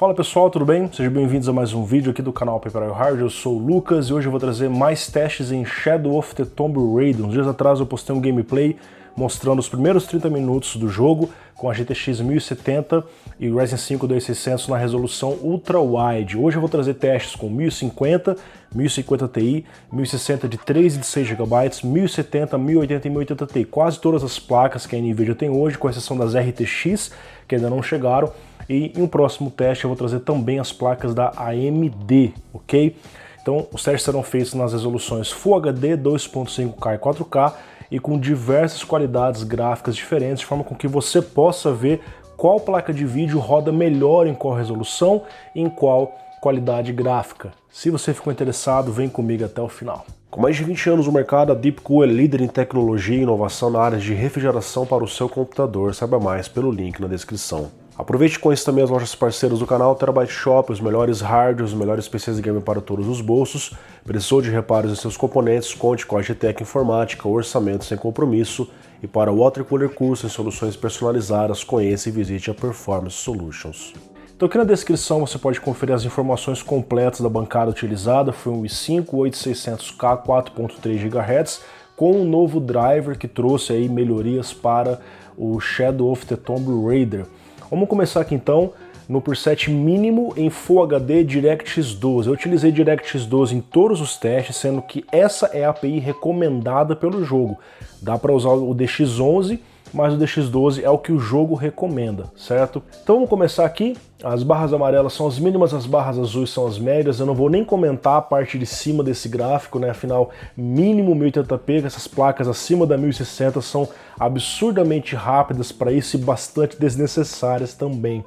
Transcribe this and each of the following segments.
Fala pessoal, tudo bem? Sejam bem-vindos a mais um vídeo aqui do canal Paper Hard. Eu sou o Lucas e hoje eu vou trazer mais testes em Shadow of the Tomb Raider. Uns dias atrás eu postei um gameplay mostrando os primeiros 30 minutos do jogo com a GTX 1070 e o Ryzen 5 2600 na resolução Ultra Wide. Hoje eu vou trazer testes com 1050, 1050 Ti, 1060 de 3 e de 6 GB, 1070, 1080 e 1080 Ti. Quase todas as placas que a Nvidia tem hoje, com exceção das RTX, que ainda não chegaram. E em um próximo teste eu vou trazer também as placas da AMD, ok? Então os testes serão feitos nas resoluções Full HD, 2.5K e 4K e com diversas qualidades gráficas diferentes, de forma com que você possa ver qual placa de vídeo roda melhor em qual resolução e em qual qualidade gráfica. Se você ficou interessado, vem comigo até o final. Com mais de 20 anos no mercado, a Deepcool é líder em tecnologia e inovação na área de refrigeração para o seu computador. Saiba mais pelo link na descrição. Aproveite e conheça também as lojas parceiras do canal, Terabyte Shop, os melhores hardwares, os melhores PCs de game para todos os bolsos. Precisou de reparos em seus componentes? Conte com a GTEC Informática, orçamento sem compromisso. E para o Water Cooler Custom, soluções personalizadas, conheça e visite a Performance Solutions. Então aqui na descrição você pode conferir as informações completas da bancada utilizada. Foi um i5 8600K 4.3 GHz com um novo driver que trouxe aí melhorias para o Shadow of the Tomb Raider. Vamos começar aqui então no preset mínimo em Full HD DirectX 12. Eu utilizei DirectX 12 em todos os testes, sendo que essa é a API recomendada pelo jogo. Dá para usar o DX11, mas o DX12 é o que o jogo recomenda, certo? Então vamos começar aqui. As barras amarelas são as mínimas, as barras azuis são as médias. Eu não vou nem comentar a parte de cima desse gráfico, né? Afinal, mínimo 1080p, essas placas acima da 1060 são absurdamente rápidas para isso e bastante desnecessárias também.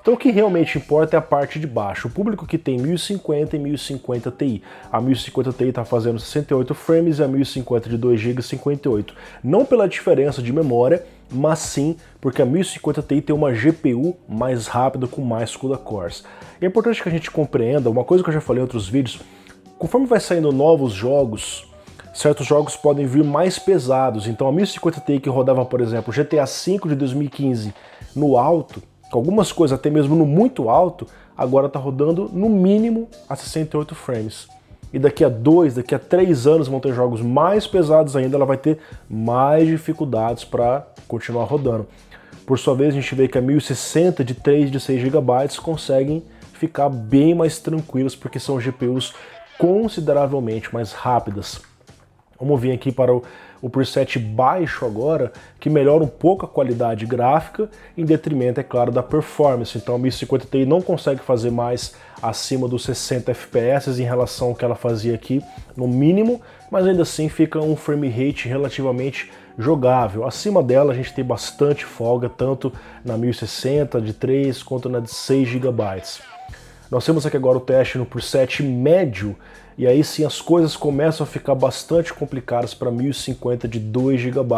Então o que realmente importa é a parte de baixo. O público que tem 1050 e 1050 Ti. A 1050 Ti está fazendo 68 frames e a 1050 de 2 GB 58. Não pela diferença de memória, mas sim porque a 1050 Ti tem uma GPU mais rápida com mais CUDA cores. É importante que a gente compreenda, uma coisa que eu já falei em outros vídeos, conforme vai saindo novos jogos, certos jogos podem vir mais pesados. Então a 1050 Ti que rodava, por exemplo, GTA V de 2015 no alto, com algumas coisas até mesmo no muito alto, agora está rodando no mínimo a 68 frames. E daqui a 2, daqui a 3 anos vão ter jogos mais pesados ainda, ela vai ter mais dificuldades para continuar rodando. Por sua vez, a gente vê que a 1060 de 3 de 6 GB conseguem ficar bem mais tranquilos, porque são GPUs consideravelmente mais rápidas. Vamos vir aqui para o preset baixo agora, que melhora um pouco a qualidade gráfica, em detrimento, é claro, da performance. Então a 1050 Ti não consegue fazer mais acima dos 60 FPS em relação ao que ela fazia aqui no mínimo, mas ainda assim fica um frame rate relativamente jogável. Acima dela a gente tem bastante folga, tanto na 1060 de 3 quanto na de 6 GB. Nós temos aqui agora o teste no preset médio, e aí sim as coisas começam a ficar bastante complicadas para 1050 de 2 GB,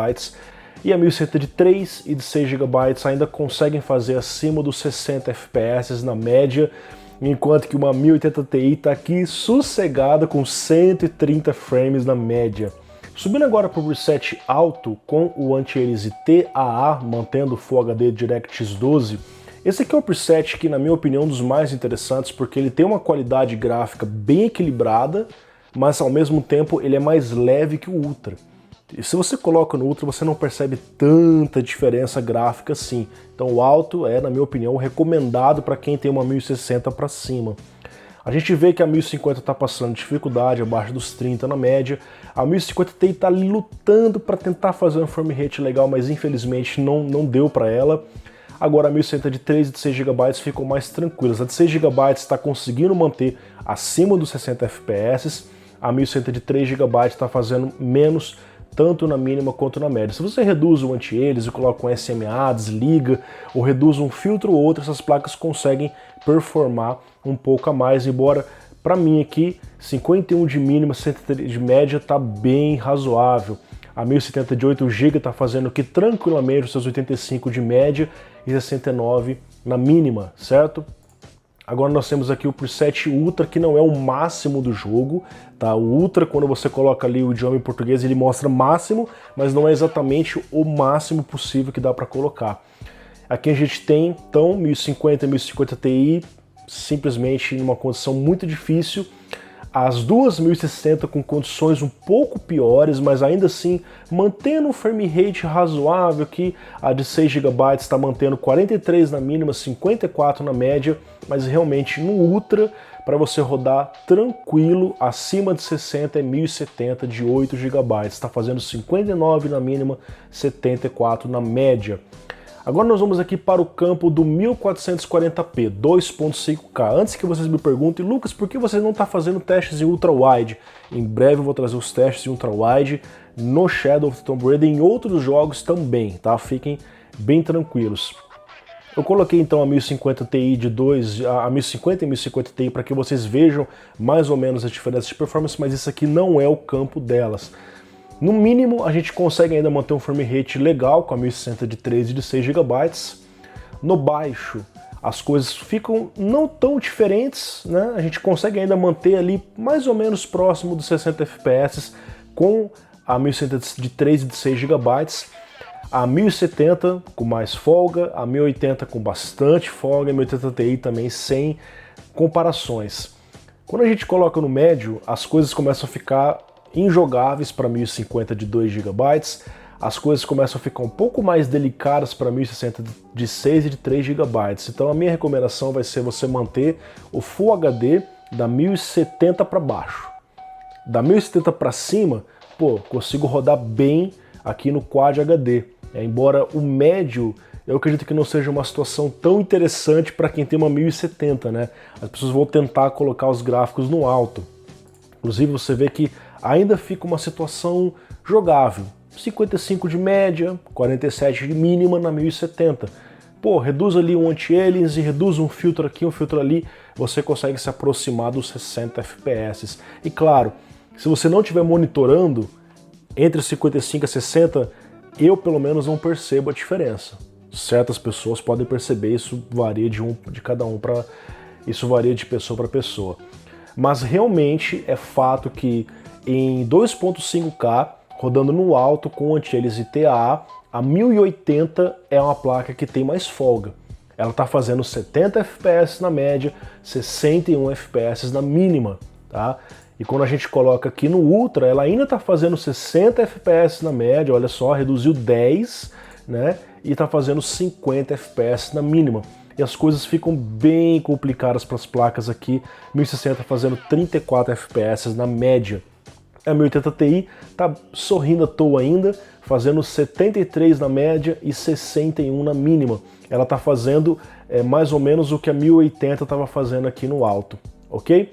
e a 1060 de 3 e de 6 GB ainda conseguem fazer acima dos 60 FPS na média, enquanto que uma 1080 Ti está aqui sossegada com 130 frames na média. Subindo agora para o preset alto com o anti-aliasing TAA, mantendo o Full HD DirectX 12, esse aqui é o preset que, na minha opinião, é um dos mais interessantes, porque ele tem uma qualidade gráfica bem equilibrada, mas ao mesmo tempo ele é mais leve que o Ultra. E se você coloca no Ultra, você não percebe tanta diferença gráfica assim. Então o alto é, na minha opinião, recomendado para quem tem uma 1060 para cima. A gente vê que a 1050 está passando dificuldade, abaixo dos 30 na média. A 1050 Ti está lutando para tentar fazer um frame rate legal, mas infelizmente não deu para ela. Agora a 1060 de 3 e de 6 GB ficam mais tranquilas. A de 6 GB está conseguindo manter acima dos 60 FPS. A 1060 de 3 GB está fazendo menos, tanto na mínima quanto na média. Se você reduz o anti-aliasing, coloca um SMA, desliga, ou reduz um filtro ou outro, essas placas conseguem performar um pouco a mais, embora para mim aqui 51 de mínima, 130 de média está bem razoável. A 1070 de 8 GB está fazendo aqui tranquilamente os seus 85 de média e 69 na mínima, certo? Agora nós temos aqui o preset Ultra, que não é o máximo do jogo, tá? O Ultra, quando você coloca ali o idioma em português, ele mostra máximo, mas não é exatamente o máximo possível que dá para colocar. Aqui a gente tem, então, 1050 e 1050 Ti simplesmente em uma condição muito difícil. As duas 1060 com condições um pouco piores, mas ainda assim mantendo um frame rate razoável, que a de 6 GB está mantendo 43 na mínima, 54 na média, mas realmente no Ultra, para você rodar tranquilo, acima de 60 é 1070 de 8 GB, está fazendo 59 na mínima, 74 na média. Agora nós vamos aqui para o campo do 1440p, 2.5K. Antes que vocês me perguntem, Lucas, por que você não está fazendo testes em ultra-wide? Em breve eu vou trazer os testes em ultra-wide no Shadow of the Tomb Raider e em outros jogos também, tá? Fiquem bem tranquilos. Eu coloquei então a 1050 Ti de 2, a 1050 e 1050 Ti para que vocês vejam mais ou menos as diferenças de performance, mas isso aqui não é o campo delas. No mínimo, a gente consegue ainda manter um frame rate legal com a 1060 de 3 e de 6 GB. No baixo, as coisas ficam não tão diferentes, né? A gente consegue ainda manter ali mais ou menos próximo dos 60 FPS com a 1060 de 3 e de 6 GB. A 1070 com mais folga, a 1080 com bastante folga, a 1080 Ti também sem comparações. Quando a gente coloca no médio, as coisas começam a ficar injogáveis para 1050 de 2 GB, as coisas começam a ficar um pouco mais delicadas para 1060 de 6 e de 3 GB. Então a minha recomendação vai ser você manter o Full HD da 1070 para baixo. Da 1070 para cima, pô, consigo rodar bem aqui no Quad HD. Embora o médio, eu acredito que não seja uma situação tão interessante para quem tem uma 1070, né? As pessoas vão tentar colocar os gráficos no alto. Inclusive você vê que ainda fica uma situação jogável. 55 de média, 47 de mínima na 1070. Pô, reduz ali um anti-aliasing, reduz um filtro aqui, um filtro ali, você consegue se aproximar dos 60 FPS. E claro, se você não estiver monitorando, entre 55 e 60, eu pelo menos não percebo a diferença. Certas pessoas podem perceber, isso varia de cada um para... Isso varia de pessoa para pessoa. Mas realmente é fato que em 2.5K, rodando no alto com anti-aliasing TAA, a 1080 é uma placa que tem mais folga. Ela está fazendo 70 FPS na média, 61 FPS na mínima, tá? E quando a gente coloca aqui no Ultra, ela ainda está fazendo 60 FPS na média, olha só, reduziu 10, né? E está fazendo 50 FPS na mínima. E as coisas ficam bem complicadas para as placas aqui, 1060 fazendo 34 FPS na média. A 1080 Ti tá sorrindo à toa ainda, fazendo 73 na média e 61 na mínima. Ela tá fazendo mais ou menos o que a 1080 estava fazendo aqui no alto, ok?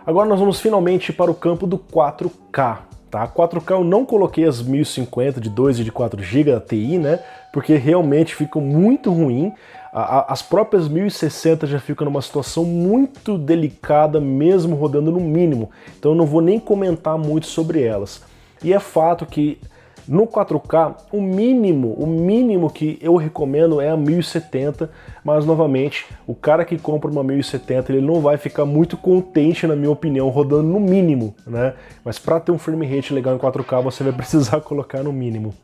Agora nós vamos finalmente para o campo do 4K. Tá? 4K eu não coloquei as 1050 de 2 e de 4 GB Ti, né? Porque realmente ficam muito ruim. As próprias 1060 já ficam numa situação muito delicada, mesmo rodando no mínimo. Então eu não vou nem comentar muito sobre elas. E é fato que no 4K, o mínimo que eu recomendo é a 1070, mas novamente, o cara que compra uma 1070, ele não vai ficar muito contente, na minha opinião, rodando no mínimo, né? Mas para ter um frame rate legal em 4K, você vai precisar colocar no mínimo.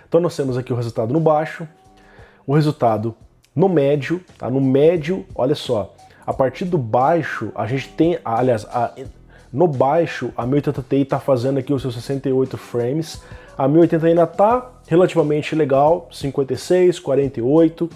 Então nós temos aqui o resultado no baixo, o resultado no médio, tá? No médio, olha só, a partir do baixo, a gente tem, aliás, no baixo, a 1080 Ti está fazendo aqui os seus 68 frames, a 1080 ainda está relativamente legal, 56, 48,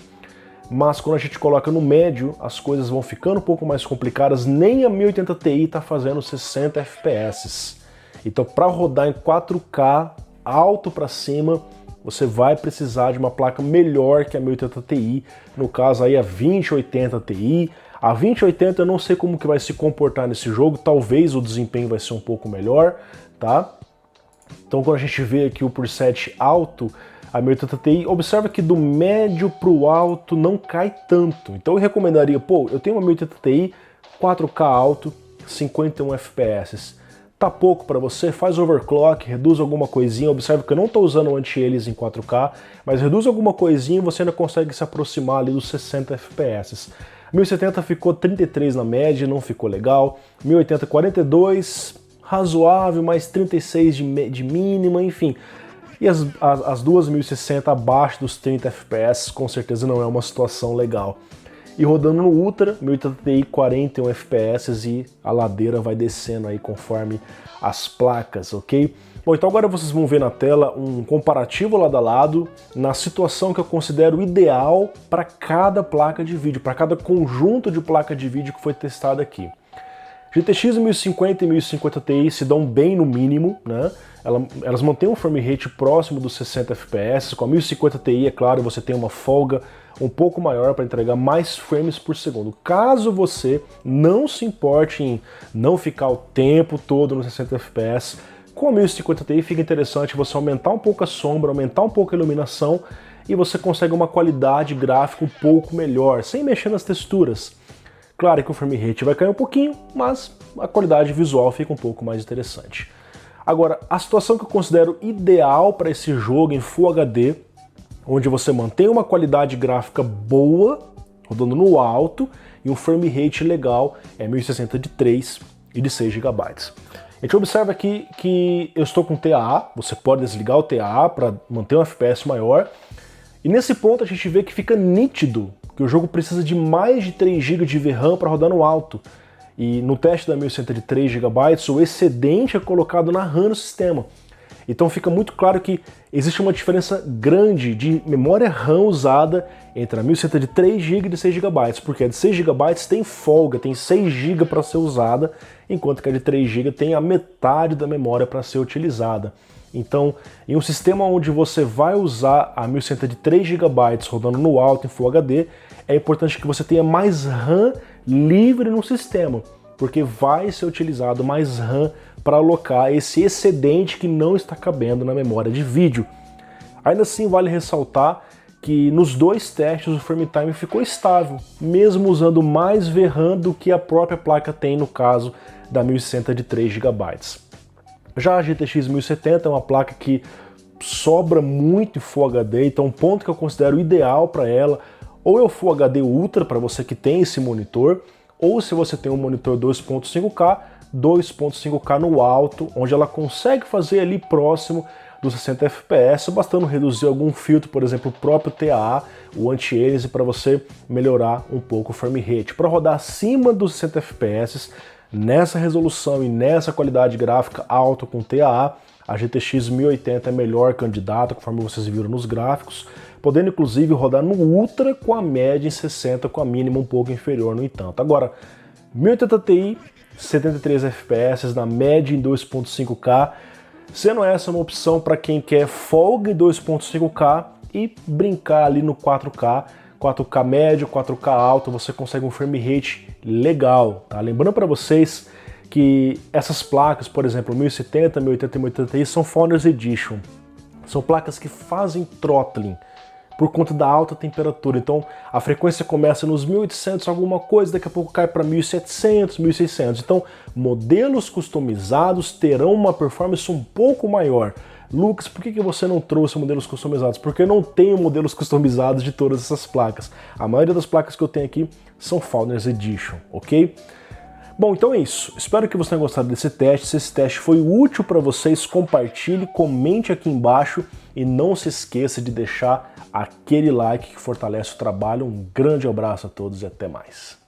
mas quando a gente coloca no médio, as coisas vão ficando um pouco mais complicadas, nem a 1080 Ti está fazendo 60 FPS. Então para rodar em 4K, alto para cima, você vai precisar de uma placa melhor que a 1080 Ti, no caso aí a 2080 Ti. A 2080 eu não sei como que vai se comportar nesse jogo, talvez o desempenho vai ser um pouco melhor, tá? Então quando a gente vê aqui o preset alto, a 1080 Ti, observa que do médio para o alto não cai tanto. Então eu recomendaria, pô, eu tenho uma 1080 Ti, 4K alto, 51 FPS. Tá pouco para você, faz overclock, reduz alguma coisinha, observa que eu não estou usando o anti-aliasing em 4K, mas reduz alguma coisinha e você ainda consegue se aproximar ali dos 60 FPS. 1070 ficou 33 na média, não ficou legal, 1080 42, razoável, mais 36 de mínima, enfim. E as duas 1060 abaixo dos 30 FPS, com certeza não é uma situação legal. e rodando no Ultra, 1080 Ti 41 FPS e a ladeira vai descendo aí conforme as placas, ok? Bom, então agora vocês vão ver na tela um comparativo lado a lado na situação que eu considero ideal para cada placa de vídeo, para cada conjunto de placa de vídeo que foi testado aqui. GTX 1050 e 1050 Ti se dão bem no mínimo, né? Elas mantêm um frame rate próximo dos 60 FPS, com a 1050 Ti, é claro, você tem uma folga um pouco maior para entregar mais frames por segundo. Caso você não se importe em não ficar o tempo todo nos 60 FPS, com a 1050 Ti fica interessante você aumentar um pouco a sombra, aumentar um pouco a iluminação e você consegue uma qualidade gráfica um pouco melhor, sem mexer nas texturas. Claro que o frame rate vai cair um pouquinho, mas a qualidade visual fica um pouco mais interessante. Agora, a situação que eu considero ideal para esse jogo em Full HD, onde você mantém uma qualidade gráfica boa, rodando no alto, e um frame rate legal, é 1060 de 3 e de 6 GB. A gente observa aqui que eu estou com TAA, você pode desligar o TAA para manter um FPS maior, e nesse ponto a gente vê que fica nítido que o jogo precisa de mais de 3 GB de VRAM para rodar no alto. E no teste da 1100 de 3 GB, o excedente é colocado na RAM no sistema. Então fica muito claro que existe uma diferença grande de memória RAM usada entre a 1100 de 3 GB e de 6 GB, porque a de 6 GB tem folga, tem 6 GB para ser usada, enquanto que a de 3 GB tem a metade da memória para ser utilizada. Então, em um sistema onde você vai usar a 1100 de 3 GB rodando no alto em Full HD, é importante que você tenha mais RAM livre no sistema, porque vai ser utilizado mais RAM para alocar esse excedente que não está cabendo na memória de vídeo. Ainda assim, vale ressaltar que nos dois testes o frame time ficou estável, mesmo usando mais VRAM do que a própria placa tem no caso da 1060 de 3 GB. Já a GTX 1070 é uma placa que sobra muito em Full HD, então um ponto que eu considero ideal para ela, ou é o Full HD Ultra para você que tem esse monitor, ou se você tem um monitor 2.5K, 2.5K no alto, onde ela consegue fazer ali próximo dos 60 FPS, bastando reduzir algum filtro, por exemplo, o próprio TAA, o anti-aliasing, para você melhorar um pouco o frame rate. Para rodar acima dos 60 FPS, nessa resolução e nessa qualidade gráfica alta com TAA, a GTX 1080 é melhor candidata, conforme vocês viram nos gráficos, podendo inclusive rodar no Ultra com a média em 60, com a mínima um pouco inferior, no entanto. Agora, 1080 Ti, 73 FPS na média em 2.5K, sendo essa uma opção para quem quer folga em 2.5K e brincar ali no 4K, 4K médio, 4K alto, você consegue um frame rate legal, tá? Lembrando para vocês que essas placas, por exemplo, 1070, 1080 e 1080 Ti são Founders Edition. São placas que fazem throttling por conta da alta temperatura. Então a frequência começa nos 1800 alguma coisa, daqui a pouco cai para 1700, 1600. Então modelos customizados terão uma performance um pouco maior. Lucas, por que você não trouxe modelos customizados? Porque eu não tenho modelos customizados de todas essas placas. A maioria das placas que eu tenho aqui são Founders Edition, ok? Bom, então é isso. Espero que você tenha gostado desse teste. Se esse teste foi útil para vocês, compartilhe, comente aqui embaixo e não se esqueça de deixar aquele like que fortalece o trabalho. Um grande abraço a todos e até mais.